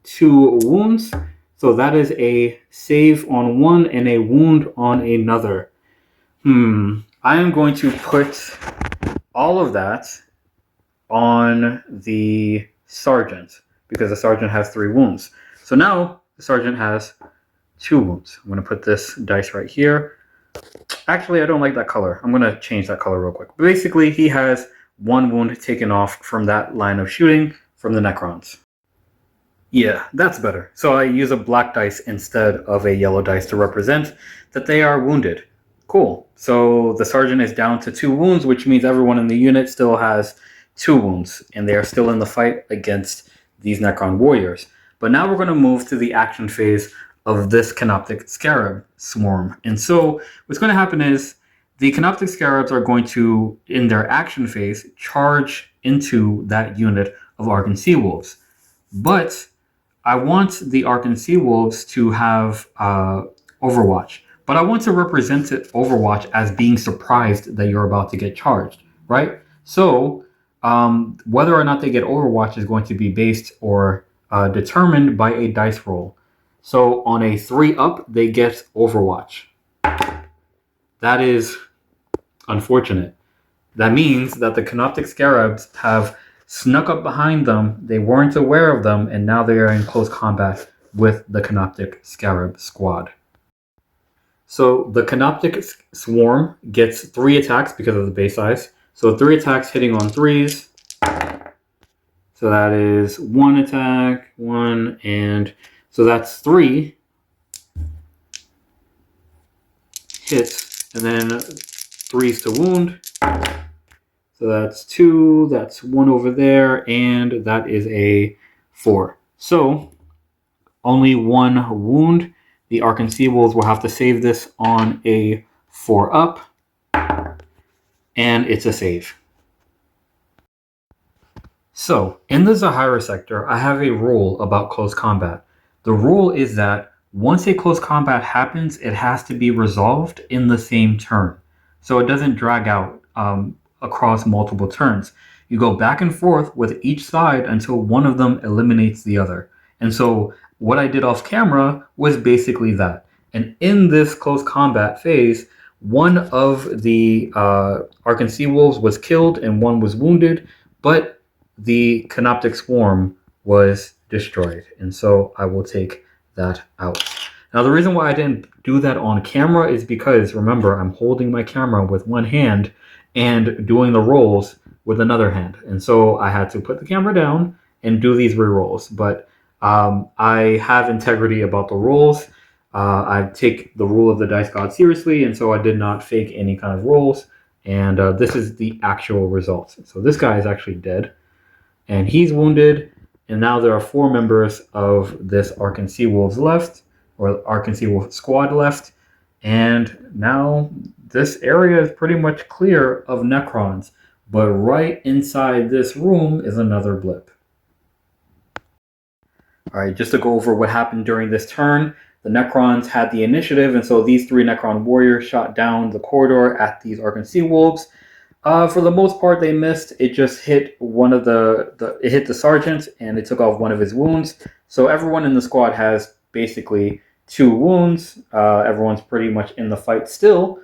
2 wounds, so that is a save on one and a wound on another. I am going to put all of that on the Sergeant, because the Sergeant has 3 wounds. So now the Sergeant has 2 wounds. I'm going to put this dice right here. Actually, I don't like that color. I'm going to change that color real quick. Basically, he has 1 wound taken off from that line of shooting from the Necrons. Yeah, that's better. So I use a black dice instead of a yellow dice to represent that they are wounded. Cool. So the Sergeant is down to 2 wounds, which means everyone in the unit still has 2 wounds, and they are still in the fight against these Necron warriors. But now we're going to move to the action phase of this Canoptic Scarab swarm. And so what's going to happen is the Canoptic Scarabs are going to, in their action phase, charge into that unit of Arckan Seawolves. But I want the Arckan Seawolves to have Overwatch. But I want to represent it, Overwatch, as being surprised that you're about to get charged, right? So whether or not they get Overwatch is going to be based or determined by a dice roll. So on a 3 up, they get Overwatch. That is unfortunate. That means that the Canoptic Scarabs have snuck up behind them, they weren't aware of them, and now they are in close combat with the Canoptic Scarab squad. So the Canoptic Swarm gets 3 attacks because of the base size. So 3 attacks hitting on 3s. So that is 1 attack, 1, and so that's 3 hits, and then 3s to wound. So that's 2, that's 1 over there, and that is a 4. So only 1 wound. The Arckan Seawolves will have to save this on a 4 up, and it's a save. So in the Zahirah sector, I have a rule about close combat. The rule is that once a close combat happens, it has to be resolved in the same turn. So it doesn't drag out across multiple turns. You go back and forth with each side until one of them eliminates the other. And so what I did off camera was basically that. And in this close combat phase, one of the Arckan Seawolves was killed and one was wounded, but the Canoptic Swarm was destroyed. And so I will take that out. Now, the reason why I didn't do that on camera is because, remember, I'm holding my camera with one hand and doing the rolls with another hand. And so I had to put the camera down and do these re-rolls. But I have integrity about the rolls. I take the rule of the Dice God seriously, and so I did not fake any kind of rolls. And this is the actual results. So this guy is actually dead, and he's wounded. And now there are 4 members of this Arckan Seawolves left, or Arckan Seawolf squad left. And now this area is pretty much clear of Necrons. But right inside this room is another blip. All right, just to go over what happened during this turn, the Necrons had the initiative, and so these 3 Necron warriors shot down the corridor at these Arckan Seawolves. For the most part, they missed. It just hit one of it hit the sergeant, and it took off one of his wounds. So everyone in the squad has basically 2 wounds. Everyone's pretty much in the fight still.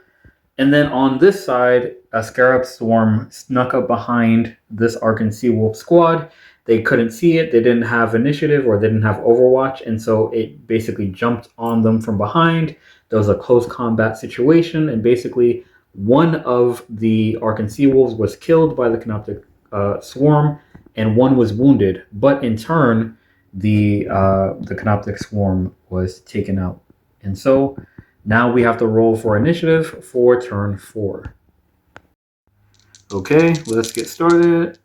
And then on this side, a Scarab Swarm snuck up behind this Arckan Seawolf squad. They couldn't see it. They didn't have initiative, or they didn't have Overwatch, and so it basically jumped on them from behind. There was a close combat situation, and basically one of the Arckan Seawolves was killed by the Canoptic Swarm, and one was wounded. But in turn, the Canoptic Swarm was taken out. And so now we have to roll for initiative for turn 4. Okay, let's get started.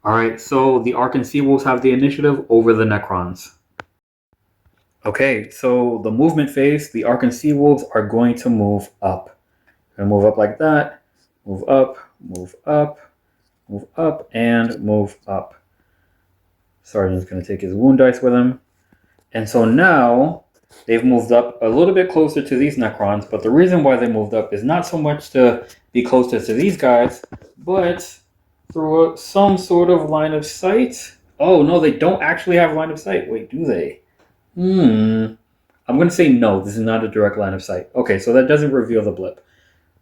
All right, so the Arckan Seawolves have the initiative over the Necrons. Okay, so the movement phase, the Arckan Seawolves are going to move up. They're going to move up like that, move up, move up, move up, and move up. Sergeant's going to take his wound dice with him. And so now they've moved up a little bit closer to these Necrons, but the reason why they moved up is not so much to be closer to these guys, but through some sort of line of sight. Oh, no, they don't actually have line of sight. Wait, do they? I'm going to say no, this is not a direct line of sight. Okay, so that doesn't reveal the blip.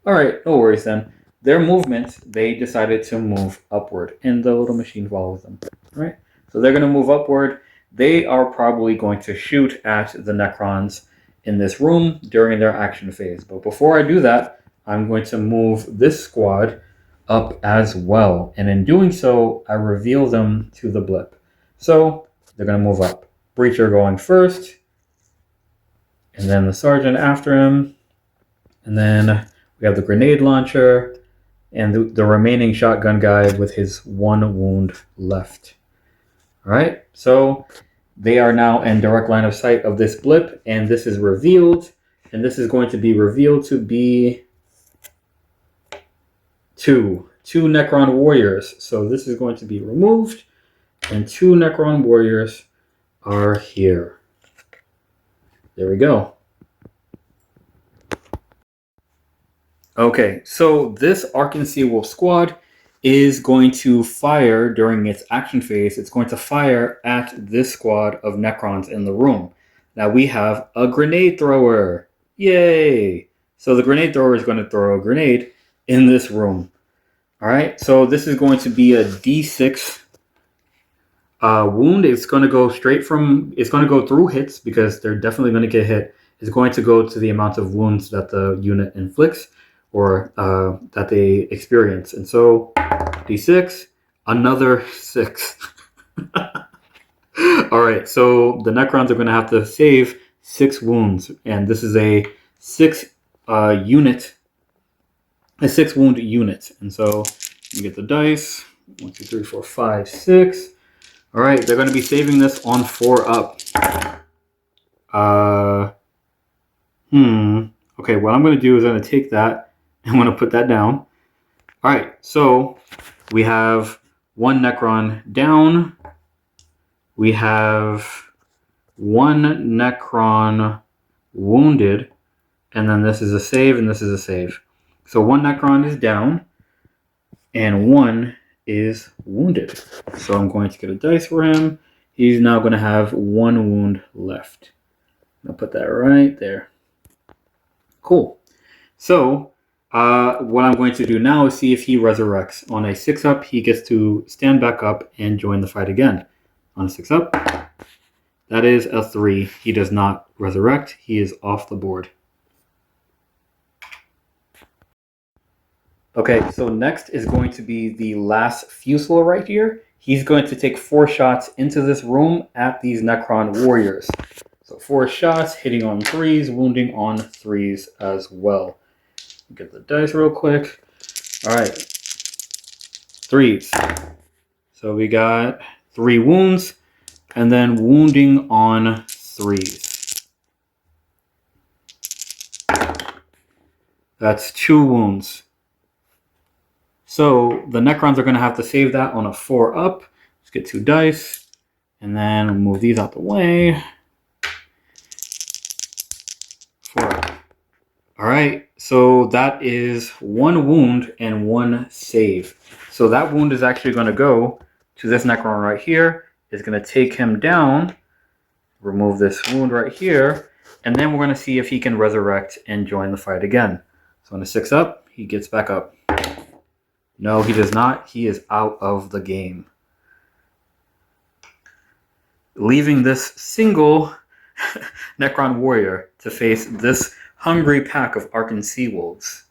All right, no worries then. Their movement, they decided to move upward, and the little machine follows them. All right, so they're going to move upward. They are probably going to shoot at the Necrons in this room during their action phase. But before I do that, I'm going to move this squad up as well. And in doing so, I reveal them to the blip. So they're going to move up. Breacher going first, and then the Sergeant after him. And then we have the grenade launcher and the remaining shotgun guy with his 1 wound left. All right, so they are now in direct line of sight of this blip, and this is revealed. And this is going to be revealed to be two Necron warriors. So this is going to be removed, and 2 Necron warriors are here. There we go. Okay, so this Arckan Seawolf squad is going to fire during its action phase. It's going to fire at this squad of Necrons in the room. Now we have a grenade thrower. Yay! So the grenade thrower is going to throw a grenade in this room. All right, so this is going to be a D6 wound. It's going to go it's going to go through hits because they're definitely going to get hit. It's going to go to the amount of wounds that the unit inflicts. or that they experience. And so D6, another 6. All right, so the Necrons are going to have to save 6 wounds, and this is a 6 unit, a 6 wound unit. And so you get the dice. 1, 2, 3, 4, 5, 6. All right, they're going to be saving this on 4 up. Okay, what I'm going to do is I'm going to take that and I'm going to put that down. All right, so we have 1 Necron down. We have 1 Necron wounded. And then this is a save and this is a save. So 1 Necron is down and 1 is wounded. So I'm going to get a dice for him. He's now going to have 1 wound left. I'll put that right there. Cool. So what I'm going to do now is see if he resurrects. On a 6 up, he gets to stand back up and join the fight again. On a 6 up, that is a 3. He does not resurrect. He is off the board. Okay, so next is going to be the last Fusel right here. He's going to take 4 shots into this room at these Necron warriors. So 4 shots, hitting on 3s, wounding on 3s as well. Get the dice real quick. All right, 3s. So we got 3 wounds, and then wounding on 3s. That's 2 wounds. So the Necrons are going to have to save that on a 4 up. Let's get 2 dice, and then we'll move these out the way. 4 up. All right, so that is 1 wound and 1 save. So that wound is actually going to go to this Necron right here. It's going to take him down, remove this wound right here, and then we're going to see if he can resurrect and join the fight again. So on a 6 up, he gets back up. No, he does not. He is out of the game. Leaving this single Necron warrior to face this hungry pack of arckan seawolves.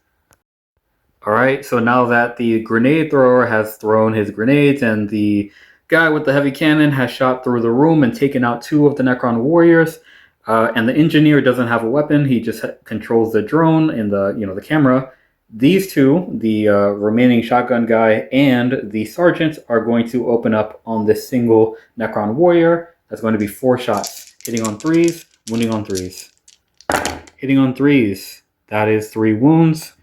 Alright, so now that the grenade thrower has thrown his grenades and the guy with the heavy cannon has shot through the room and taken out 2 of the Necron warriors, and the engineer doesn't have a weapon, he just controls the drone and the camera. These 2, the remaining shotgun guy and the sergeant, are going to open up on this single Necron warrior. That's going to be 4 shots, hitting on 3s, wounding on 3s. Hitting on 3s, that is 3 wounds,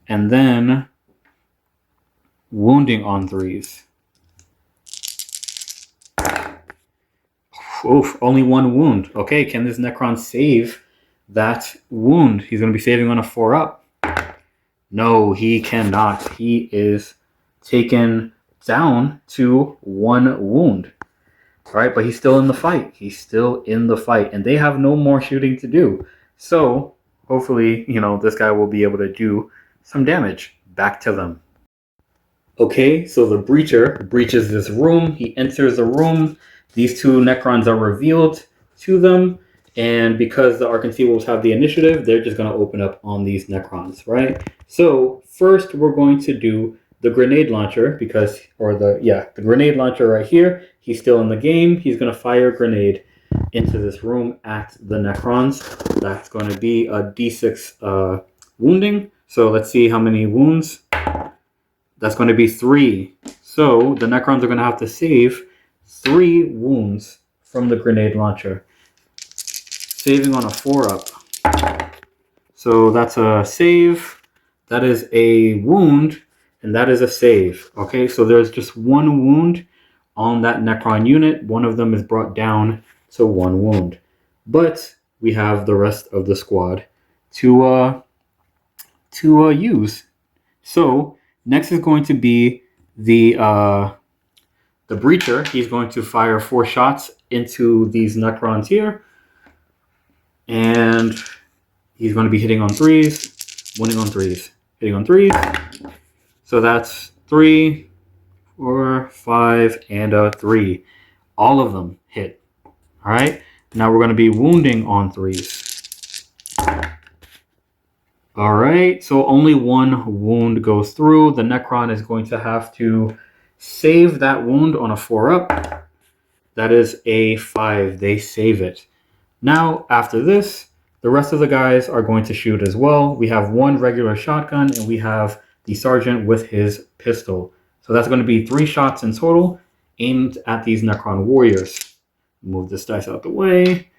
and then wounding on 3s. Oof, only 1 wound. Okay, can this Necron save that wound? He's going to be saving on a 4 up. No, he cannot. He is taken down to 1 wound. All right, but he's still in the fight. He's still in the fight, and they have no more shooting to do. So hopefully, this guy will be able to do some damage back to them. Okay, so the Breacher breaches this room. He enters the room. These 2 Necrons are revealed to them. And because the Arckan Seawolves have the initiative, they're just going to open up on these Necrons, right? So first we're going to do the grenade launcher the grenade launcher right here. He's still in the game. He's going to fire a grenade into this room at the Necrons. That's going to be a D6 wounding. So let's see how many wounds. That's going to be 3. So the Necrons are going to have to save 3 wounds from the grenade launcher. Saving on a 4 up. So that's a save. That is a wound. And that is a save. Okay, so there's just 1 wound on that Necron unit. One of them is brought down to 1 wound. But we have the rest of the squad to use. So next is going to be the Breacher. He's going to fire 4 shots into these Necrons here. And he's going to be hitting on 3s, wounding on 3s, hitting on 3s. So that's 3, 4, 5, and a 3. All of them hit. All right. Now we're going to be wounding on 3s. All right, so only one wound goes through. The Necron is going to have to save that wound on a 4-up. That is a 5. They save it. Now, after this, the rest of the guys are going to shoot as well. We have one regular shotgun, and we have the sergeant with his pistol. So that's going to be 3 shots in total aimed at these Necron warriors. Move this dice out the way.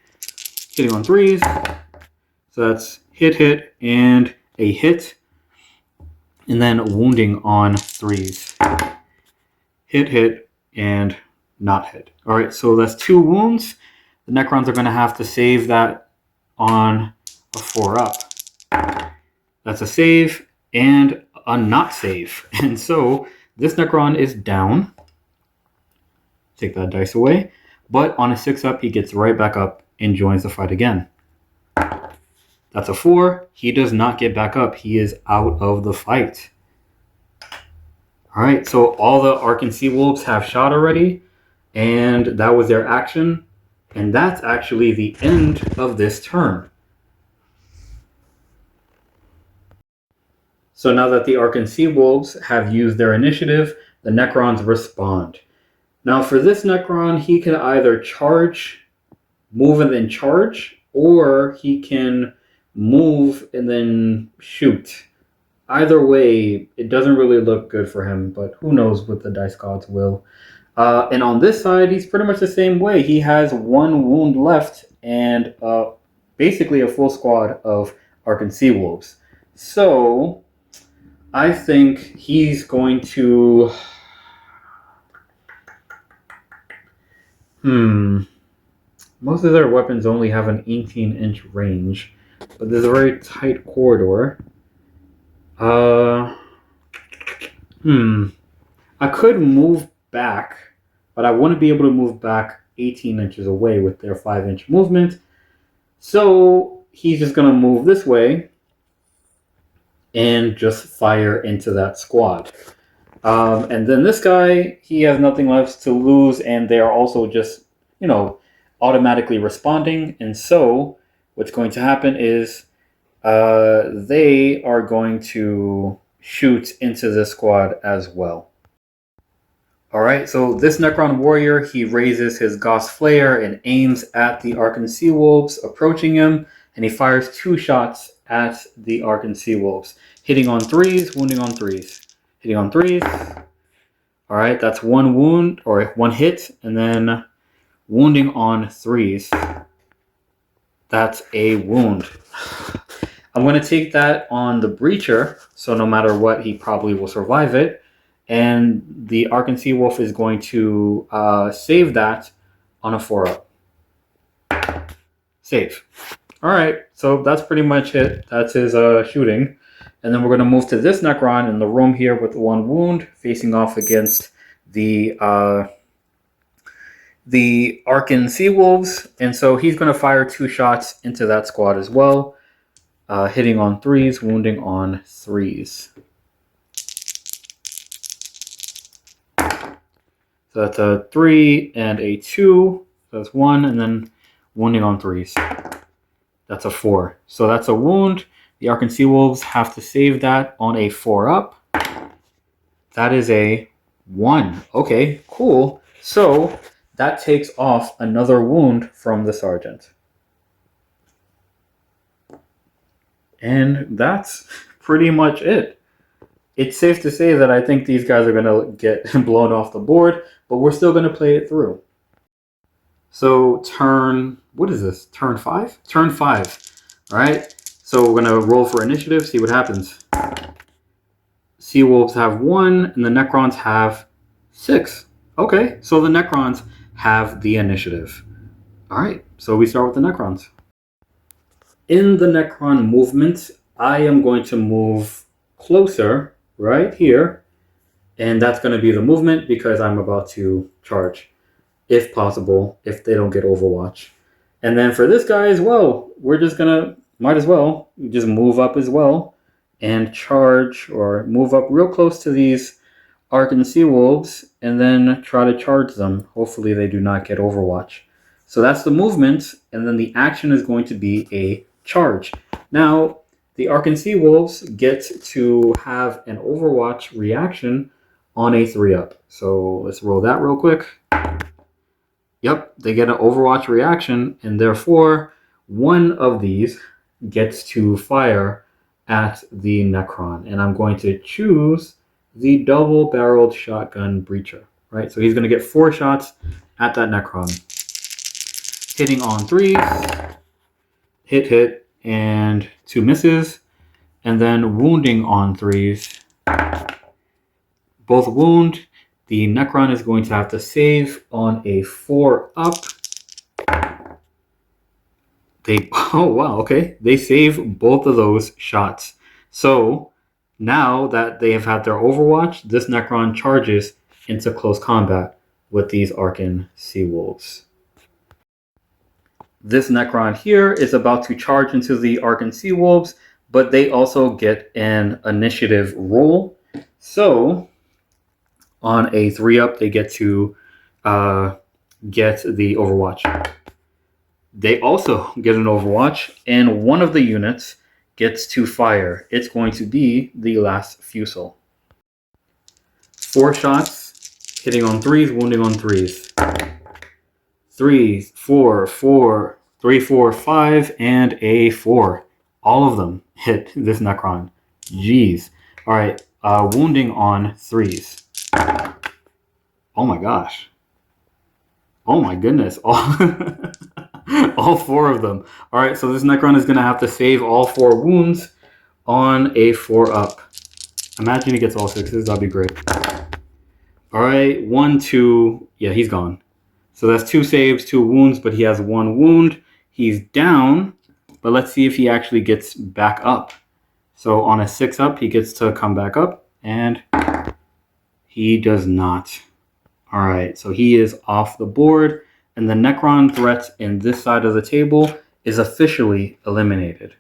Hitting on 3s. So that's hit, hit, and a hit. And then wounding on 3s. Hit, hit, and not hit. All right, so that's 2 wounds. The Necrons are going to have to save that on a 4-up. That's a save and a not save. And so this Necron is down. Take that dice away. But on a 6-up, he gets right back up and joins the fight again. That's a 4. He does not get back up. He is out of the fight. All right, so all the Arckan Seawolves have shot already, and that was their action. And that's actually the end of this turn. So now that the Arckan Seawolves have used their initiative, the Necrons respond. Now for this Necron, he can either charge, move and then charge, or he can move and then shoot. Either way, it doesn't really look good for him, but who knows what the dice gods will. And on this side, he's pretty much the same way. He has 1 wound left and basically a full squad of Arckan Seawolves. So I think he's going to... Most of their weapons only have an 18-inch range, but there's a very tight corridor. I could move back, but I wouldn't be able to move back 18 inches away with their 5-inch movement. So he's just going to move this way and just fire into that squad. And then this guy, he has nothing left to lose, and they are also just, automatically responding. And so what's going to happen is they are going to shoot into this squad as well. All right, so this Necron warrior, he raises his Gauss Flare and aims at the Arckan Seawolves approaching him, and he fires 2 shots at the Arckan Seawolves, hitting on 3s, wounding on 3s, hitting on 3s. All right, that's 1 wound or 1 hit, and then wounding on 3s. That's a wound. I'm going to take that on the Breacher, so no matter what, he probably will survive it. And the Arckan Seawolf is going to save that on a 4-up. Save. All right, so that's pretty much it. That's his shooting. And then we're going to move to this Necron in the room here with 1 wound, facing off against the Arckan Seawolves. And so he's going to fire 2 shots into that squad as well, hitting on 3s, wounding on 3s. So that's a 3 and a 2. So that's 1, and then wounding on 3s. That's a 4. So that's a wound. The Arckan Seawolves have to save that on a 4-up. That is a 1. Okay, cool. So that takes off another wound from the sergeant. And that's pretty much it. It's safe to say that I think these guys are going to get blown off the board, but we're still going to play it through. So what is this? Turn 5? Turn 5. All right. So we're going to roll for initiative, see what happens. Seawolves have 1, and the Necrons have 6. Okay, so the Necrons have the initiative. All right, so we start with the Necrons. In the Necron movement, I am going to move closer right here, and that's going to be the movement because I'm about to charge, if possible, if they don't get Overwatch. And then for this guy as well, we're just going to, might as well, just move up as well and charge or move up real close to these Arckan Seawolves and then try to charge them. Hopefully they do not get Overwatch. So that's the movement, and then the action is going to be a charge. Now, the arckan seawolves get to have an Overwatch reaction on a 3-up. So let's roll that real quick. Yep, they get an Overwatch reaction, and therefore one of these gets to fire at the Necron. And I'm going to choose the double-barreled shotgun breacher, right? So he's going to get 4 shots at that Necron. Hitting on 3s, hit, and 2 misses. And then wounding on 3s. Both wound. The Necron is going to have to save on a 4-up. Oh wow, okay. They save both of those shots. So now that they have had their Overwatch, this Necron charges into close combat with these arckan seawolves. This Necron here is about to charge into the arckan seawolves, but they also get an initiative roll. So on a 3-up, they get to get the Overwatch. They also get an Overwatch, and one of the units gets to fire. It's going to be the last Fusel. 4 shots, hitting on 3s, wounding on 3s. 3s, 4, 3, 4, 5, and a 4. All of them hit this Necron. Jeez. All right, wounding on 3s. Oh my gosh. Oh my goodness. All 4 of them. All right, so this Necron is going to have to save all 4 wounds on a 4-up. Imagine he gets all 6s. That'd be great. All right, 1, 2. Yeah, he's gone. So that's 2 saves, 2 wounds, but he has 1 wound. He's down, but let's see if he actually gets back up. So on a 6-up, he gets to come back up, and he does not. All right, so he is off the board, and the Necron threat in this side of the table is officially eliminated.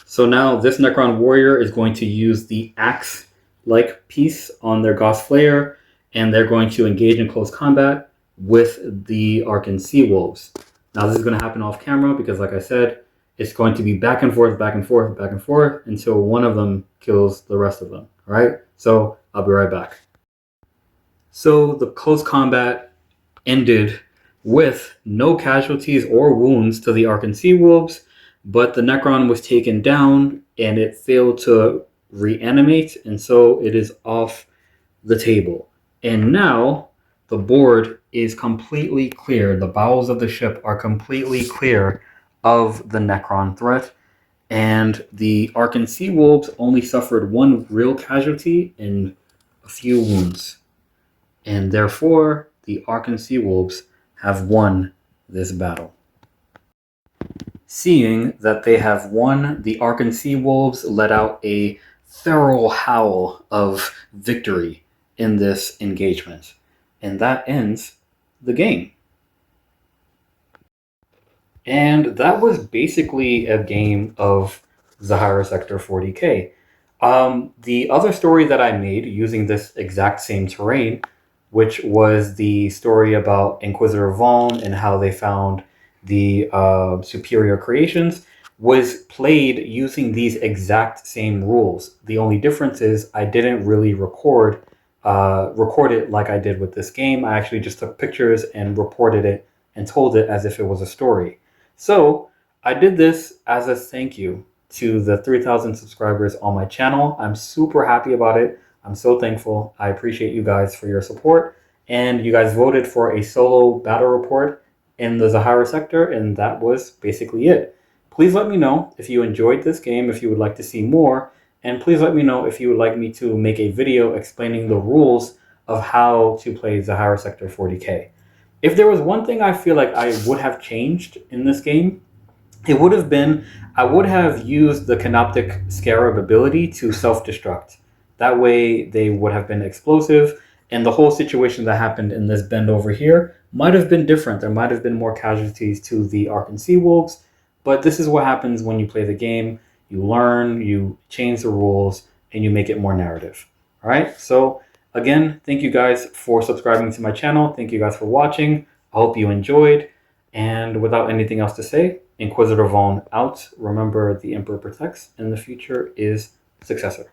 So now this Necron warrior is going to use the axe-like piece on their Gauss Flayer, and they're going to engage in close combat with the arckan seawolves. Now this is going to happen off camera because, like I said, it's going to be back and forth, back and forth, back and forth until one of them kills the rest of them. All right, so I'll be right back. So the close combat ended with no casualties or wounds to the arckan seawolves, but the Necron was taken down and it failed to reanimate, and so it is off the table. And now the board is completely clear. The bowels of the ship are completely clear of the Necron threat, and the arckan seawolves only suffered 1 real casualty and a few wounds. And therefore, the arckan seawolves have won this battle. Seeing that they have won, the arckan seawolves let out a thorough howl of victory in this engagement. And that ends the game. And that was basically a game of Zahirah Sector 40K. The other story that I made using this exact same terrain, which was the story about Inquisitor Vaughn and how they found the superior creations, was played using these exact same rules. The only difference is I didn't really record it like I did with this game. I actually just took pictures and reported it and told it as if it was a story. So I did this as a thank you to the 3,000 subscribers on my channel. I'm super happy about it. I'm so thankful. I appreciate you guys for your support. And you guys voted for a solo battle report in the Zahirah sector, and that was basically it. Please let me know if you enjoyed this game, if you would like to see more, and please let me know if you would like me to make a video explaining the rules of how to play Zahirah Sector 40K. If there was one thing I feel like I would have changed in this game, it would have been I would have used the Canoptic Scarab ability to self-destruct. That way they would have been explosive, and the whole situation that happened in this bend over here might have been different. There might have been more casualties to the arckan seawolves, but this is what happens when you play the game. You learn, you change the rules, and you make it more narrative. All right, so again, thank you guys for subscribing to my channel. Thank you guys for watching. I hope you enjoyed, and without anything else to say, Inquisitor Vaughn out. Remember, the Emperor protects, and the future is successor.